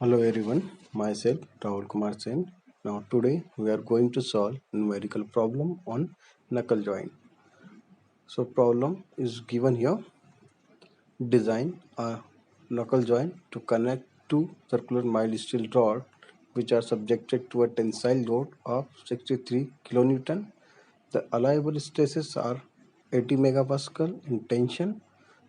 Hello everyone, myself Rahul Kumar Sen. Now today we are going to solve numerical problem on knuckle joint. So problem is given here. Design a knuckle joint to connect two circular mild steel rod which are subjected to a tensile load of 63 kilonewton. The allowable stresses are 80 megapascal in tension,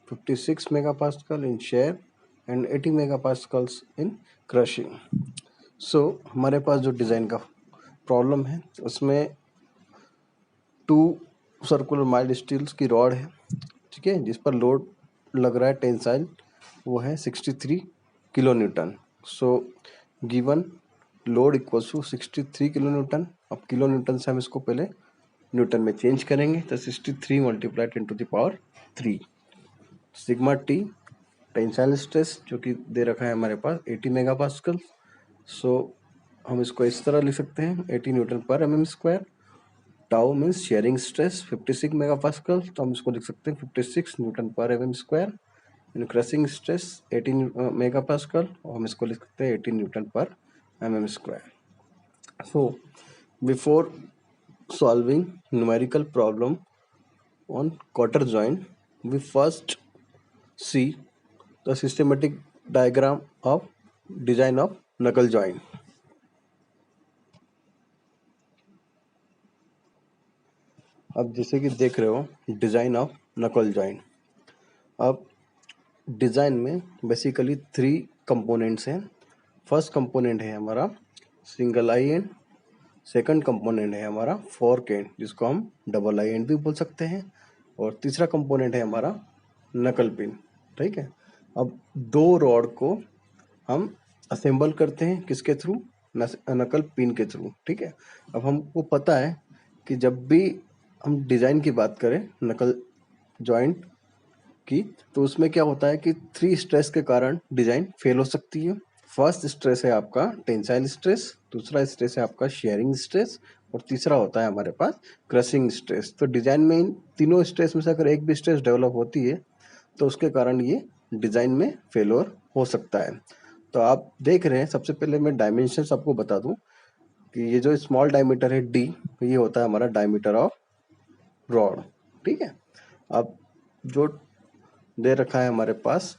56 megapascal in shear and 80 megapascals in crushing. हमारे पास जो design का problem है उसमें to circular mild steels की rod है, ठीक है, जिस पर लोड लग रहा है टेंसाइल, वो है 63 kilo newton. So given load equals to 63 kilo newton. अब किलो न्यूटन से हम इसको पहले न्यूटन में चेंज करेंगे तो 63 multiplied 10⁻³ sigma T tensile stress जो कि दे रखा है हमारे पास 80 मेगापास्कल. सो हम इसको इस तरह लिख सकते हैं 80 न्यूटन पर mm square. Tau means sharing stress 56 megapascal, तो हम इसको लिख सकते हैं 56 न्यूटन पर mm स्क्वायर. इन क्रशिंग स्ट्रेस 18 मेगापास्कल और हम इसको लिख सकते हैं 18 न्यूटन पर mm square. So before solving numerical problem on quarter joint, we first see the systematic diagram of design of knuckle joint. अब जैसे कि देख रहे हो डिज़ाइन ऑफ नकल जॉइंट. अब डिज़ाइन में बेसिकली 3 कंपोनेंट्स हैं. फर्स्ट कंपोनेंट है हमारा single eye and, second component है हमारा फोर्क एंड जिसको हम डबल आई एंड भी बोल सकते हैं, और तीसरा कंपोनेंट है हमारा नकल पिन. ठीक है. अब दो रॉड को हम असेंबल करते हैं किसके थ्रू? नकल पिन के थ्रू. ठीक है. अब हमको पता है कि जब भी हम डिज़ाइन की बात करें नकल जॉइंट की, तो उसमें क्या होता है कि 3 स्ट्रेस के कारण डिज़ाइन फेल हो सकती है. फर्स्ट स्ट्रेस है आपका टेंसाइल स्ट्रेस, दूसरा स्ट्रेस है आपका शेयरिंग स्ट्रेस, और तीसरा होता है हमारे पास क्रशिंग स्ट्रेस. तो डिज़ाइन में इन तीनों स्ट्रेस में से अगर एक भी स्ट्रेस डेवलप होती है तो उसके कारण ये डिज़ाइन में फेलोर हो सकता है. तो आप देख रहे हैं, सबसे पहले मैं डायमेंशंस आपको बता दूं कि ये जो स्मॉल डायमीटर है डी, ये होता है हमारा डायमीटर ऑफ रॉड. ठीक है. अब जो दे रखा है हमारे पास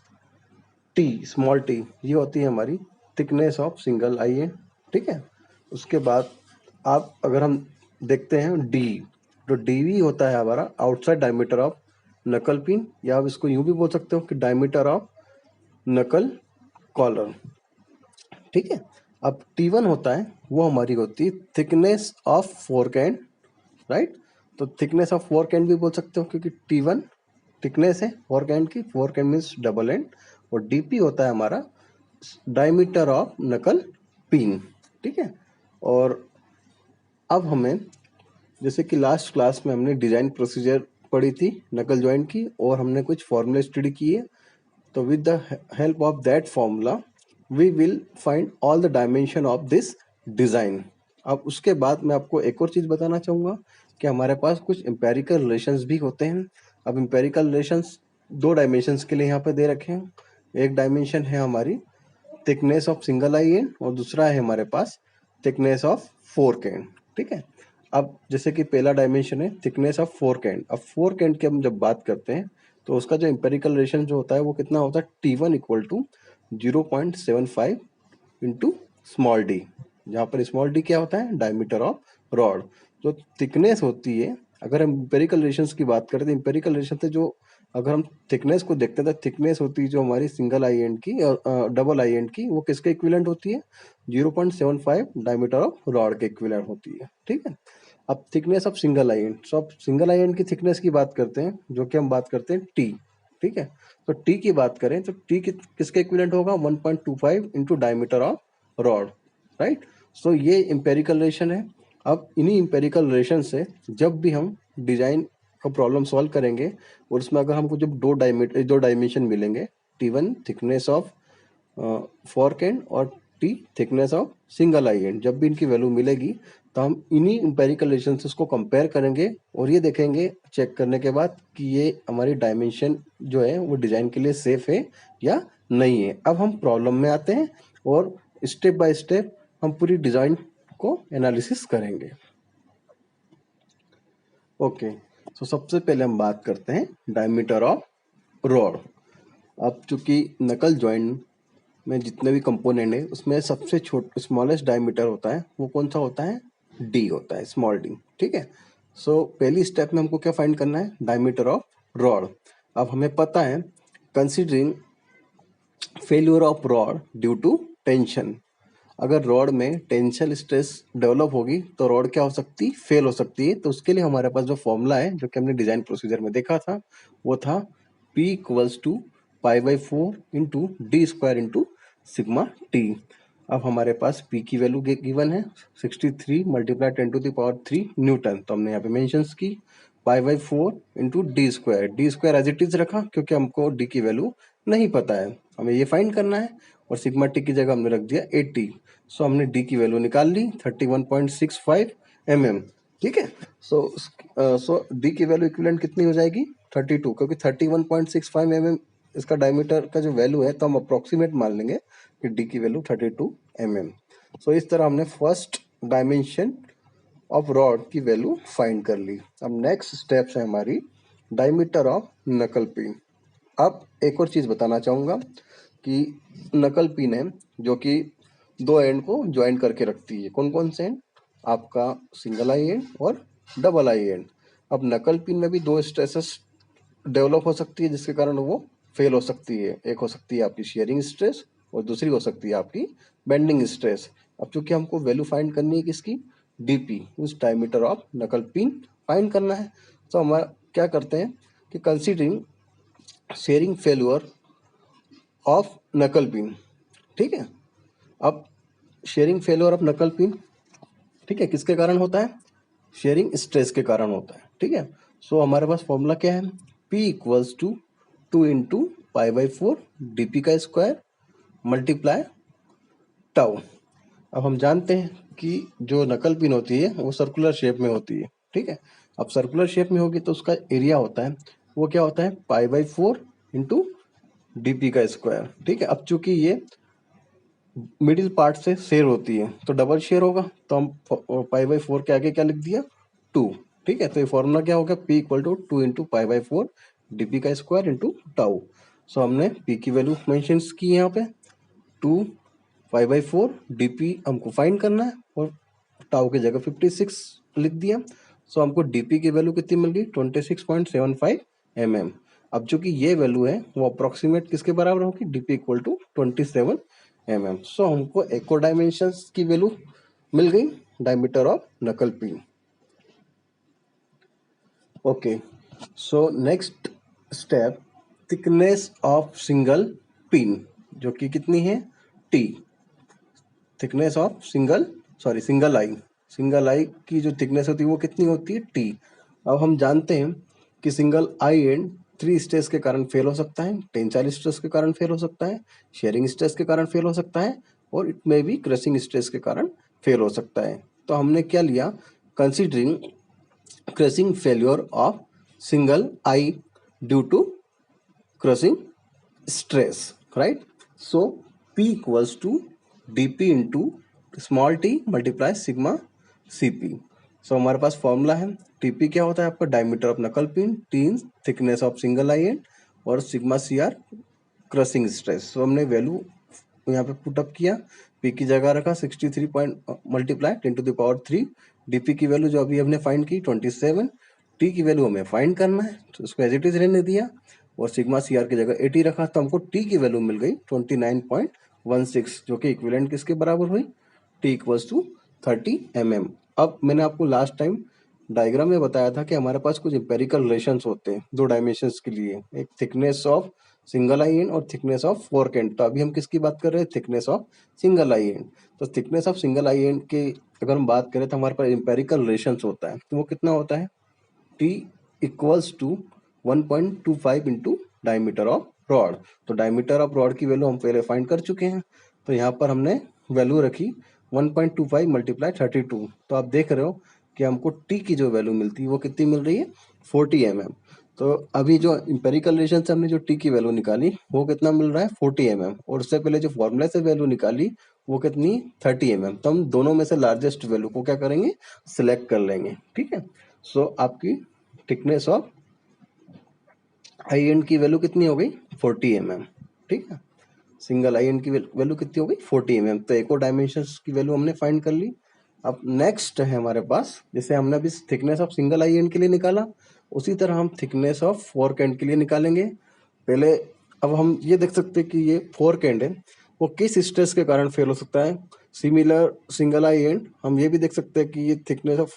टी, स्मॉल टी, ये होती है हमारी thickness of single eye and. ठीक है. उसके बाद आप अगर हम देखते हैं डी, जो डी होता है हमारा outside diameter of knuckle pin, या आप इसको यूं भी बोल सकते हो कि डायमीटर ऑफ नकल कॉलर. ठीक है. अब T1 होता है, वो हमारी होती है thickness of fork and. Right. तो थिकनेस ऑफ फोर्क एंड भी बोल सकते हो क्योंकि T1 थिकनेस है फोर्क एंड की. Fork and means double and. और DP होता है हमारा डायमीटर ऑफ नकल पिन. ठीक है. और अब हमें, जैसे कि लास्ट क्लास में हमने डिजाइन प्रोसीजर पढ़ी थी नकल जॉइंट की और हमने कुछ फॉर्मूले स्टडी किए, तो with the help of that formula we will find all the dimension of this design. अब उसके बाद मैं आपको एक और चीज बताना चाहूंगा कि हमारे पास कुछ एम्पेरिकल रिलेशंस भी होते हैं. अब एम्पेरिकल रिलेशंस 2 डायमेंशंस के लिए यहाँ पे दे रखे हैं. एक डायमेंशन है हमारी thickness of single eye end और दूसरा है हमारे पास थिकनेस ऑफ फोर्क एंड. ठीक है. अब जैसे कि पहला डायमेंशन है थिकनेस ऑफ फोर्क एंड. अब फोर्क एंड की हम जब बात करते हैं तो उसका जो एम्पेरिकल रिलेशन जो होता है वो कितना होता है? T1 equal to 0.75 into small D, जहाँ पर स्मॉल डी क्या होता है? Diameter of rod. जो थिकनेस होती है, अगर हम एम्पेरिकल रिलेशंस की बात करें तो एम्पेरिकल रिलेशन से जो, अगर हम थिकनेस को देखते हैं तो थिकनेस होती है जो हमारी सिंगल आई एंड की और डबल आई एंड की, वो किसके इक्विवेलेंट होती है? 0.75 डायमीटर ऑफ रॉड के इक्विवेलेंट होती है. ठीक है. अब thickness of single eye end, so अब सिंगल आई एंड की थिकनेस की बात करते हैं जो कि हम बात करते हैं टी. ठीक है. तो टी की बात करें तो टी किसके इक्विवेलेंट होगा? 1.25 into diameter of rod. Right. So ये इंपेरिकल रिलेशन है. अब इन्हीं इंपेरिकल रिलेशन से जब भी हम डिजाइन का प्रॉब्लम सॉल्व करेंगे और उसमें अगर हमको जब दो डायमेंशन मिलेंगे, T1 thickness of fork end और T thickness of single eye and, जब भी इनकी वैल्यू मिलेगी तो हम इन्हीं इंपेरिकल रिलेशंस को कंपेयर करेंगे और ये देखेंगे चेक करने के बाद कि ये हमारी डायमेंशन जो है वो डिजाइन के लिए सेफ है या नहीं है. अब हम प्रॉब्लम में आते हैं. और स्टेप बाय स्टेप हम पूरी डिजाइन को एनालिसिस करेंगे। ओके, तो सबसे पहले हम बात करते हैं डायमीटर ऑफ रॉड। अब चूंकि नकल जॉइंट में जितने भी कंपोनेंट है उसमें सबसे स्मॉलेस्ट डायमीटर होता है, वो कौन सा होता है? डी होता है, स्मॉल डी। ठीक है, सो पहली स्टेप में हमको क्या फाइंड करना है? Diameter of rod. अब हमें पता है considering failure of rod due to tension, अगर रॉड में टेंशन स्ट्रेस डेवलप होगी तो रॉड क्या हो सकती? फेल हो सकती है। तो उसके लिए हमारे पास जो फॉर्मूला है, जो कि हमने डिजाइन प्रोसीजर में देखा था, वो था P equals to π/4 into D square into sigma T. अब हमारे पास P की वैल्यू गिवन है 63 मल्टीप्लाई 10⁻³ न्यूटन, तो हमने यहाँ पे मेंशन की। π/4 into D square as it is रखा क्योंकि हमको डी की वैल्यू नहीं पता है, हमें ये फाइंड करना है। और सिग्मा टी की जगह हमने रख दिया 80। सो हमने डी की वैल्यू निकाल ली 31.65 mm। ठीक है, सो डी की वैल्यू इक्विवेलेंट कितनी हो जाएगी? 32, क्योंकि 31.65 mm इसका डायमीटर का जो वैल्यू है, तो हम अप्रोक्सीमेट मान लेंगे कि डी की वैल्यू 32 mm। सो इस तरह हमने फर्स्ट डायमेंशन ऑफ रॉड की वैल्यू फाइंड कर ली। अब नेक्स्ट स्टेप्स है हमारी डायमीटर ऑफ नकल पिन। अब एक और चीज बताना चाहूंगा कि नकल पिन है जो कि दो एंड को ज्वाइन करके रखती है। कौन कौन से एंड? आपका सिंगल आई एंड और डबल आई एंड। अब नकल पिन में भी दो स्ट्रेसेस डेवलप हो सकती है जिसके कारण वो फेल हो सकती है। एक हो सकती है आपकी शेयरिंग स्ट्रेस और दूसरी हो सकती है आपकी बेंडिंग स्ट्रेस। अब चूंकि हमको वैल्यू फाइंड करनी है किसकी? डीपी, उस diameter of knuckle pin find करना है। तो हम क्या करते हैं कि considering sharing failure of knuckle pin. ठीक है, अब sharing failure of knuckle pin, ठीक है, किसके कारण होता है? शेयरिंग स्ट्रेस के कारण होता है। ठीक है, सो हमारे पास फॉर्मूला क्या है? P equals to 2 into π/4 D का स्क्वायर मल्टीप्लाई टाउ। अब हम जानते हैं कि जो नकल पिन होती है वो सर्कुलर शेप में होती है। ठीक है, अब सर्कुलर शेप में होगी तो उसका एरिया होता है, वो क्या होता है? π/4 इंटू डी का स्क्वायर। ठीक है, अब चूंकि ये मिडिल पार्ट से शेयर होती है तो डबल शेयर होगा, तो हम π/4 के आगे क्या लिख दिया? 2। ठीक है, तो ये फॉर्मूला क्या हो गया? P equal to 2 into π/4 D का स्क्वायर इंटू टाउ। सो हमने P की वैल्यू मेंशन की यहाँ पे 2 π/4 डी हमको फाइंड करना है और टाउ की जगह 56 लिख दिया। सो हमको डीपी की वैल्यू कितनी मिल गई? 26.75 mm। अब चूंकि ये वैल्यू है वो अप्रोक्सीमेट किसके बराबर होगी? DP equal to 27 mm। So हमको एक और डायमेंशन की वैल्यू मिल गई, diameter of knuckle pin. Okay, so next step thickness of single pin, जो कि कितनी है? T. Thickness of single eye की जो थिकनेस होती है वो कितनी होती है? टी। अब हम जानते हैं कि सिंगल आई एंड 3 स्ट्रेस के कारण फेल हो सकता है, टेंसाइल स्ट्रेस के कारण फेल हो सकता है, शेयरिंग स्ट्रेस के कारण फेल हो सकता है, और इट में भी क्रशिंग स्ट्रेस के कारण फेल हो सकता है। तो हमने क्या लिया? Considering crushing failure of single eye due to crushing stress, right? So P equals to dP into small t multiply sigma CP। So हमारे पास फॉर्मूला है, TP क्या होता है आपका? Diameter of knuckle pin, T thickness of single eye end, और sigma CR crushing stress. So हमने value यहाँ पे पुटअप किया, P की जगह रखा 63 पॉइंट मल्टीप्लाई 10⁻³ डीपी की वैल्यू जो अभी हमने फाइंड की 27, टी की वैल्यू हमें फाइंड करना है तो उसको एज इट इज रहने दिया, और सिग्मा CR की जगह 80 रखा, तो हमको टी की वैल्यू मिल गई 29.16, जो कि इक्विवेलेंट किसके बराबर हुई? T equals to 30 mm। अब मैंने आपको लास्ट टाइम डायग्राम में बताया था कि हमारे पास कुछ एम्पेरिकल रिलेशंस होते हैं दो डायमेंशंस के लिए, एक thickness of single eye end और थिकनेस ऑफ फोर्क एंड। तो अभी हम किसकी बात कर रहे हैं? Thickness of single eye end. तो thickness of single eye end के अगर हम बात करें तो हमारे पास एम्पेरिकल रिलेशंस होता है, तो वो कितना होता है? T equals to 1.25 into diameter of rod. तो डायमीटर ऑफ रॉड की वैल्यू हम पहले फाइंड कर चुके हैं, तो यहाँ पर हमने वैल्यू रखी 1.25 मल्टीप्लाई 32। तो आप देख रहे हो कि हमको T की जो वैल्यू मिलती है वो कितनी मिल रही है? 40 mm। तो अभी जो इंपेरिकल रिलेशन से हमने जो टी की वैल्यू निकाली वो कितना मिल रहा है 40 mm, और उससे पहले जो फॉर्मूला से वैल्यू निकाली वो कितनी 30 mm। तो हम दोनों में से लार्जेस्ट वैल्यू को क्या करेंगे, सिलेक्ट कर लेंगे। ठीक है, सो आपकी थिकनेस ऑफ आई एंड की वैल्यू कितनी हो गई 40 mm। ठीक है, सिंगल आई एंड की वैल्यू कितनी हो गई 40 mm। तो एक और डायमेंशन की वैल्यू हमने फाइंड कर ली। अब नेक्स्ट है हमारे पास, जैसे हमने अभी thickness of single eye end के लिए निकाला, उसी तरह हम थिकनेस ऑफ फोर्क एंड के लिए निकालेंगे। पहले अब हम ये देख सकते हैं कि ये फोर्क एंड है वो किस स्ट्रेस के कारण फेल हो सकता है। सिमिलर सिंगल आई एंड हम ये भी देख सकते हैं कि ये थिकनेस ऑफ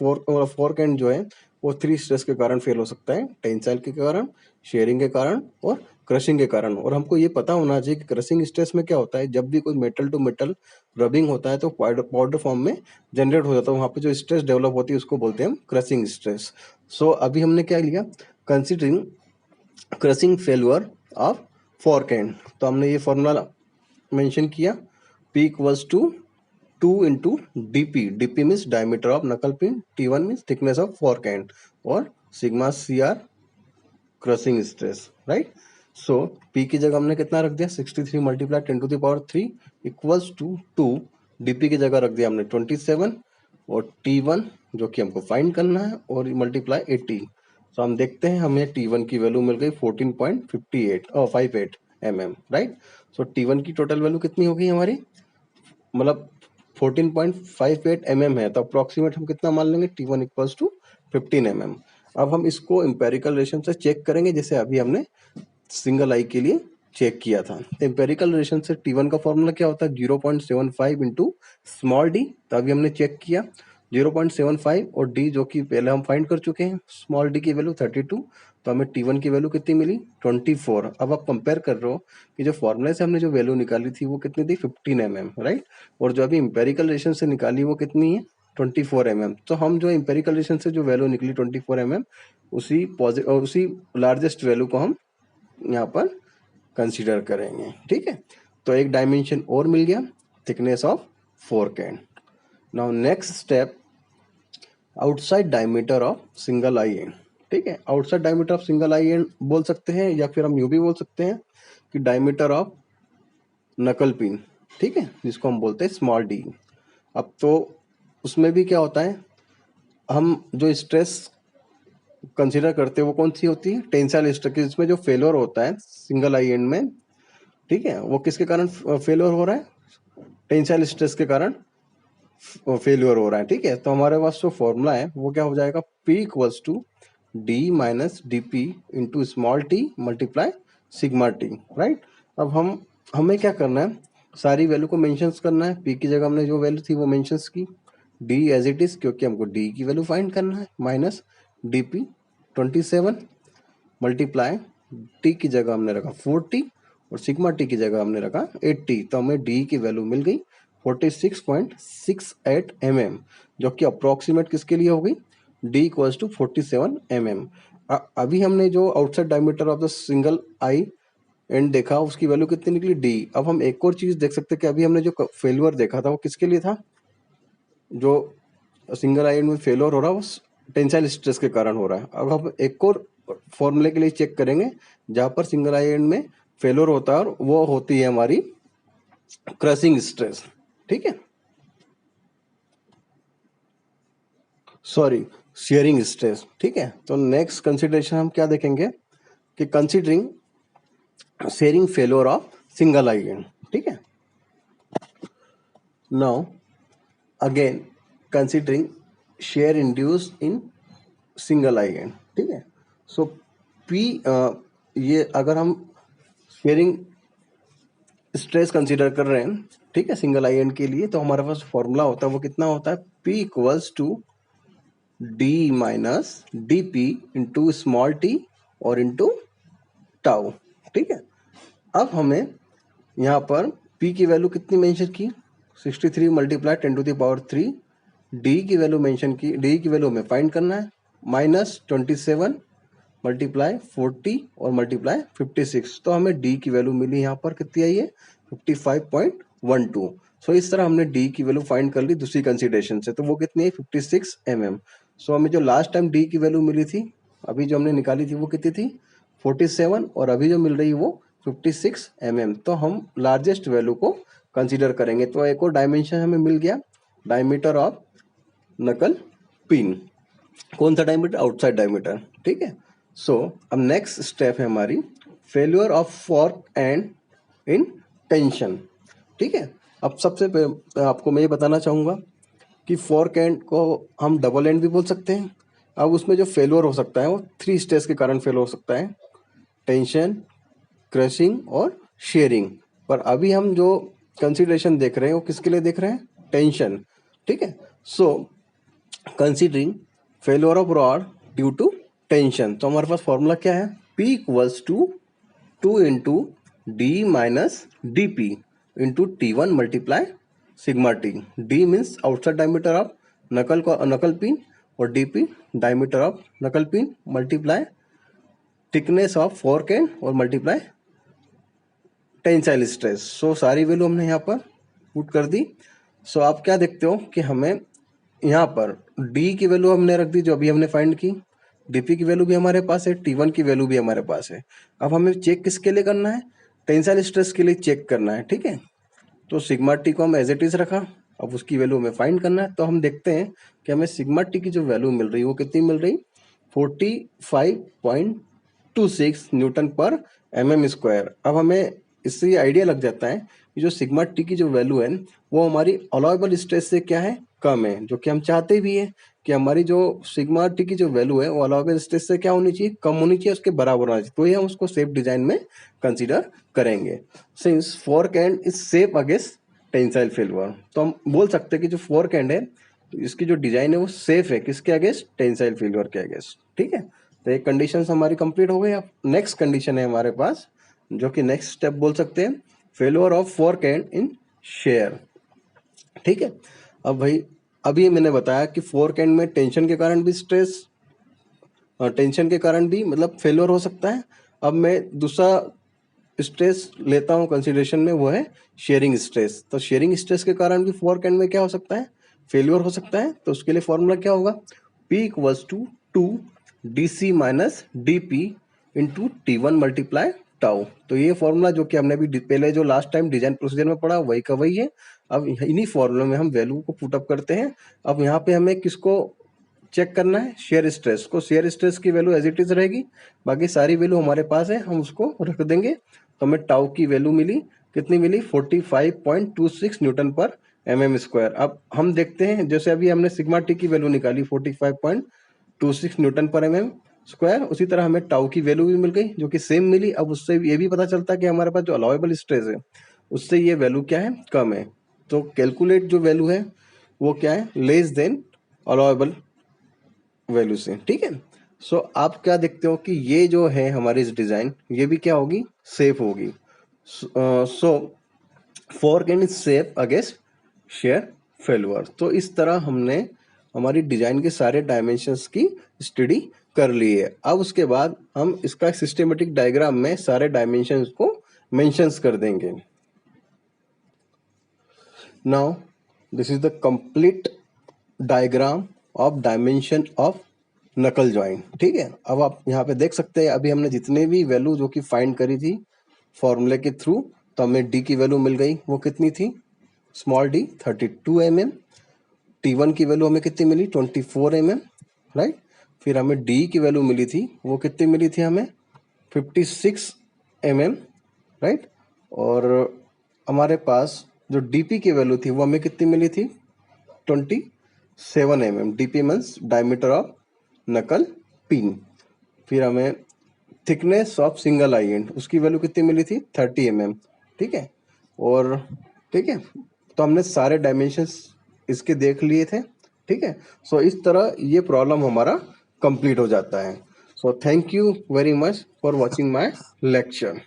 फोर्क एंड जो है वो 3 स्ट्रेस के कारण फेल हो सकता है, टेंसाइल के कारण, शेयरिंग के कारण और क्रशिंग के कारण। और हमको ये पता होना चाहिए कि क्रशिंग स्ट्रेस में क्या होता है, जब भी कोई मेटल टू मेटल रबिंग होता है तो पाउडर फॉर्म में जनरेट हो जाता है, वहाँ पे जो स्ट्रेस डेवलप होती है उसको बोलते हैं हम क्रशिंग स्ट्रेस। सो अभी हमने क्या लिया, considering crushing failure of fork end, तो हमने ये फॉर्मूला मेंशन किया, P equals to 2 into DP, DP means diameter of knuckle pin, T1 means thickness of fork end, और sigma CR crushing stress, right. So P की जगह हमने कितना रख दिया 63 मल्टीप्लाई 10⁻³ इक्वल्स टू 2, डीपी की जगह रख दिया हमने 27, और T1 जो कि हमको फाइंड करना है, और मल्टीप्लाई 80। तो हम देखते हैं हमें T1 की वैल्यू मिल गई 14.58 mm, राइट। सो T1 की टोटल वैल्यू कितनी हो गई हमारी, मतलब 14.58 mm है, तो अप्रोक्सीमेट हम कितना मान लेंगे T1 इक्वल्स टू 15 mm। अब हम इसको इंपेरिकल रिलेशन से चेक करेंगे, जैसे अभी हमने सिंगल आई के लिए चेक किया था। तो इंपेरिकल रिलेशन से T1 का फॉर्मूला क्या होता है 0.75 इंटू स्मॉल डी। तो अभी हमने चेक किया 0.75, और डी जो कि पहले हम फाइंड कर चुके हैं, स्मॉल डी की वैल्यू 32, तो हमें T1 की वैल्यू कितनी मिली 24। अब आप कंपेयर कर रहे हो कि जो फॉर्मूले से हमने जो वैल्यू निकाली थी वो कितनी थी 15 mm, राइट, और जो अभी इंपेरिकल रिलेशन से निकाली वो कितनी है 24 mm। तो हम जो इंपेरिकल रिलेशन से जो वैल्यू निकली 24 mm, उसी लार्जेस्ट वैल्यू को हम यहाँ पर कंसीडर करेंगे। ठीक है, तो एक डायमेंशन और मिल गया, thickness of fork and. Now next step, outside diameter of single eye and. ठीक है, outside diameter of single eye and बोल सकते हैं, या फिर हम यूं भी बोल सकते हैं कि डायमीटर ऑफ नकल पिन, ठीक है, जिसको हम बोलते हैं स्मॉल डी। अब तो उसमें भी क्या होता है, हम जो स्ट्रेस कंसीडर करते हैं वो कौन सी होती है, टेंसाइल स्ट्रेस, जिसमें जो फेलियर होता है सिंगल आई एंड में, ठीक है, वो किसके कारण फेलियर हो रहा है, टेंसाइल स्ट्रेस के कारण फेलियर हो रहा है। ठीक है, तो हमारे पास जो फॉर्मूला है वो क्या हो जाएगा, P equals to D minus D P into small t multiply sigma t, right. अब हमें क्या करना है, सारी वैल्यू को मेंशंस करना है। P की जगह हमने जो वैल्यू थी वो मेंशंस की, D एज इट इज क्योंकि हमको D की वैल्यू फाइंड करना है, minus D P 27 multiply T की जगह हमने रखा 40, और सिग्मा टी की जगह हमने रखा 80। तो हमें डी की वैल्यू मिल गई 46.68 mm, जो कि अप्रोक्सीमेट किसके लिए हो गई, डी इक्वल्स टू 47 mm। अभी हमने जो outside diameter of the single eye and देखा उसकी वैल्यू कितनी निकली डी। अब हम एक और चीज देख सकते हैं कि अभी हमने जो फेलियर देखा था वो किसके लिए था, जो सिंगल आई एंड में फेलियर हो रहा है वो टेंसाइल स्ट्रेस के कारण हो रहा है। अब हम एक और फॉर्मूले के लिए चेक करेंगे जहां पर सिंगल आई एंड में फेलियर होता है, और वो होती है हमारी क्रशिंग स्ट्रेस। ठीक है, सॉरी, शेयरिंग स्ट्रेस। ठीक है, तो नेक्स्ट कंसिडरेशन हम क्या देखेंगे कि considering sharing failure of single eye and. ठीक है, now again considering share induce in single eye and. ठीक है, सो पी ये अगर हम शेयरिंग स्ट्रेस कंसीडर कर रहे हैं, ठीक है, सिंगल आई एंड के लिए, तो हमारे पास फॉर्मूला होता है वो कितना होता है, P equals to D minus D P into small t और इंटू टाउ। ठीक है, अब हमें यहाँ पर P की वैल्यू कितनी मेंशन की 63 मल्टीप्लाई 10⁻³ डी की वैल्यू मेंशन की, डी की वैल्यू हमें फाइंड करना है, माइनस 27 मल्टीप्लाई 40 और मल्टीप्लाई 56। तो हमें डी की वैल्यू मिली यहाँ पर कितनी आई है 55.12। सो इस तरह हमने डी की वैल्यू फाइंड कर ली दूसरी कंसिडरेशन से, तो वो कितनी है 56 mm। सो हमें जो लास्ट टाइम डी की वैल्यू मिली थी अभी जो हमने निकाली थी वो कितनी थी 47 और अभी जो मिल रही है वो 56 mm। तो हम लार्जेस्ट वैल्यू को कंसीडर करेंगे। तो एक और डायमेंशन हमें मिल गया, डायमीटर ऑफ नकल पिन। कौन सा डायमीटर? Outside diameter. ठीक है। सो अब नेक्स्ट स्टेप है हमारी failure of fork and in tension. ठीक है। अब सबसे पहले आपको मैं ये बताना चाहूँगा कि फोर्क एंड को हम डबल एंड भी बोल सकते हैं। अब उसमें जो फेल्योर हो सकता है वो 3 स्टेज के कारण फेल हो सकता है, टेंशन, क्रशिंग और शेयरिंग। पर अभी हम जो कंसिडरेशन देख रहे हैं वो किसके लिए देख रहे हैं? टेंशन। ठीक है। So considering failure of rod due to tension, तो हमारे पास फॉर्मूला क्या है? P equals to 2 into D minus D P into T1 multiply sigma t. D means outside diameter of knuckle pin और DP diameter of knuckle pin multiply thickness of fork end और multiply tensile stress. So सारी value हमने यहाँ पर put कर दी। सो आप क्या देखते हो कि हमें यहाँ पर डी की वैल्यू हमने रख दी जो अभी हमने फाइंड की, डीपी की वैल्यू भी हमारे पास है, T1 की वैल्यू भी हमारे पास है। अब हमें चेक किसके लिए करना है? टेंसाइल स्ट्रेस के लिए चेक करना है। ठीक है। तो सिग्मा टी को हम एज इट इज रखा, अब उसकी वैल्यू हमें फाइंड करना है। तो हम देखते हैं कि हमें सिग्मा टी की जो वैल्यू मिल रही है वो कितनी मिल रही? 45.26 न्यूटन पर mm स्क्वायर। अब हमें इससे ये आइडिया लग जाता है कि जो सिग्मा टी की जो वैल्यू है वो हमारी अलाउएबल स्ट्रेस से क्या है? कम है, जो कि हम चाहते भी है कि हमारी जो सिग्मा टी की जो वैल्यू है वो अलाउएबल स्ट्रेस से क्या होनी चाहिए? कम होनी चाहिए, उसके बराबर होना चाहिए। तो ये हम उसको सेफ डिजाइन में कंसीडर करेंगे। Since fork end is safe against tensile failure, तो हम बोल सकते हैं कि जो फोर्क एंड है इसकी जो डिजाइन है वो सेफ है किसके अगेंस्ट? टेंसाइल फेल्योर के अगेंस्ट। ठीक है। तो ये कंडीशन हमारी कंप्लीट हो गई। अब नेक्स्ट कंडीशन है हमारे पास जो कि नेक्स्ट स्टेप बोल सकते हैं failure of fork and in share. ठीक है। अब भाई अभी मैंने बताया कि फोर्क एंड में टेंशन के कारण भी स्ट्रेस, टेंशन के कारण भी मतलब फेल्योर हो सकता है। अब मैं दूसरा स्ट्रेस लेता हूँ कंसिडरेशन में, वो है शेयरिंग स्ट्रेस। तो शेयरिंग स्ट्रेस के कारण भी फोर्क एंड में क्या हो सकता है? फेल्योर हो सकता है। तो उसके लिए फॉर्मूला क्या होगा? P equals to 2 DC minus DP into T1 multiply tau. तो ये फॉर्मूला जो कि हमने अभी पहले जो लास्ट टाइम डिजाइन प्रोसीजर में पढ़ा वही का वही है। अब इन्हीं फॉर्मूले में हम वैल्यू को पुटअप करते हैं। अब यहाँ पे हमें किसको चेक करना है? शेयर स्ट्रेस को। शेयर स्ट्रेस की वैल्यू एज इट इज रहेगी, बाकी सारी वैल्यू हमारे पास है, हम उसको रख देंगे। तो हमें टाउ की वैल्यू मिली, कितनी मिली? 45.26 न्यूटन पर mm स्क्वायर। अब हम देखते हैं जैसे अभी हमने सिग्मा टी की वैल्यू निकाली 45.26 न्यूटन पर mm स्क्वायर, उसी तरह हमें टाउ की वैल्यू भी मिल गई जो कि सेम मिली। अब उससे ये भी पता चलता है कि हमारे पास जो अलाउएबल स्ट्रेस है उससे ये वैल्यू क्या है? कम है। तो कैलकुलेट जो वैल्यू है वो क्या है? लेस देन अलाउएबल वैल्यू से। ठीक है। सो आप क्या देखते हो कि ये जो है हमारी इस डिजाइन ये भी क्या होगी? सेफ होगी। So fork end is safe against shear failure. तो इस तरह हमने हमारी डिजाइन के सारे डायमेंशंस की स्टडी कर ली है। अब उसके बाद हम इसका सिस्टेमेटिक डायग्राम में सारे डायमेंशंस को मेंशंस कर देंगे। Now this is the complete diagram of dimension of नकल जॉइंट। ठीक है। अब आप यहाँ पे देख सकते हैं अभी हमने जितने भी वैल्यू जो कि फाइंड करी थी फॉर्मूले के थ्रू, तो हमें डी की वैल्यू मिल गई, वो कितनी थी? Small D 32 mm। T1 की वैल्यू हमें कितनी मिली? 24 mm, राइट। फिर हमें डी की वैल्यू मिली थी, वो कितनी मिली थी हमें? 56 mm, राइट। और हमारे पास जो डीपी की वैल्यू थी वो हमें कितनी मिली थी? 27 mm। DP means diameter of knuckle pin. फिर हमें thickness of single eye and उसकी वैल्यू कितनी मिली थी? 30 mm। ठीक है। और ठीक है, तो हमने सारे डायमेंशंस इसके देख लिए थे। ठीक है। सो इस तरह ये प्रॉब्लम हमारा कंप्लीट हो जाता है। So thank you very much for watching my lecture.